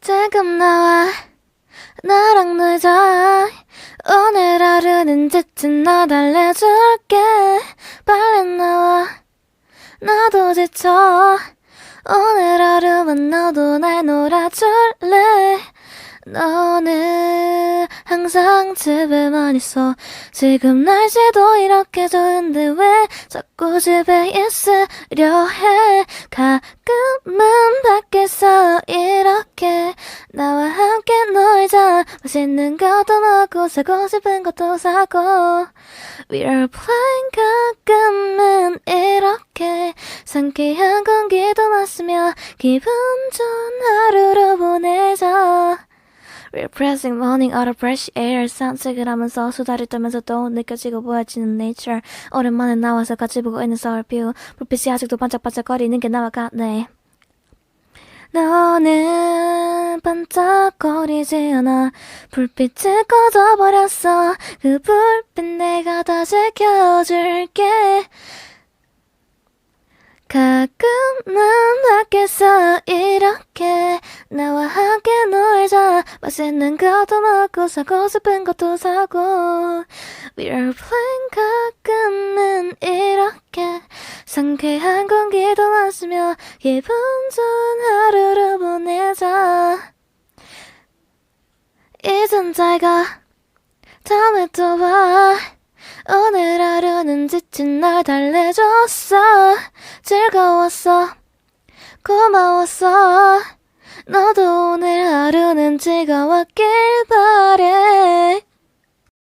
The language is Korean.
지금 나와 나랑 놀자. 오늘 하루는 지친 나 달래줄게. 빨리 나와 나도 지쳐. 오늘 하루만 너도 날 놀아줄래. 너는 항상 집에만 있어. 지금 날씨도 이렇게 좋은데 왜 자꾸 집에 있으려 해. 가끔은 밖에서 이렇게 나와 함께 놀자. 맛있는 것도 먹고 사고 싶은 것도 사고. We are playing. 가끔은 이렇게 상쾌한 공기도 마시며 기분 좋은 하루로 보내자. Refreshing morning out of fresh air. 산책을 하면서 수다를 떨면서 또 느껴지고 보여지는 nature. 오랜만에 나와서 같이 보고 있는 서울 뷰. 불빛이 아직도 반짝반짝거리는 게 나와 같네. 너는 반짝거리지 않아. 불빛을 꺼져버렸어. 그 불빛 내가 다시 켜줄게. 가끔은 밖에서 이렇게 나와 함께 놀자. 맛있는 것도 먹고 사고 싶은 것도 사고. We are playing. 가끔은 이렇게 상쾌한 공기도 마시며 기분 좋은 하루를 보내자. 이젠 잘가. 다음에 또 봐. 오늘 하루는 지친 날 달래줬어. 즐거웠어. 고마웠어. 너도 오늘 하루는 즐거웠길 바래.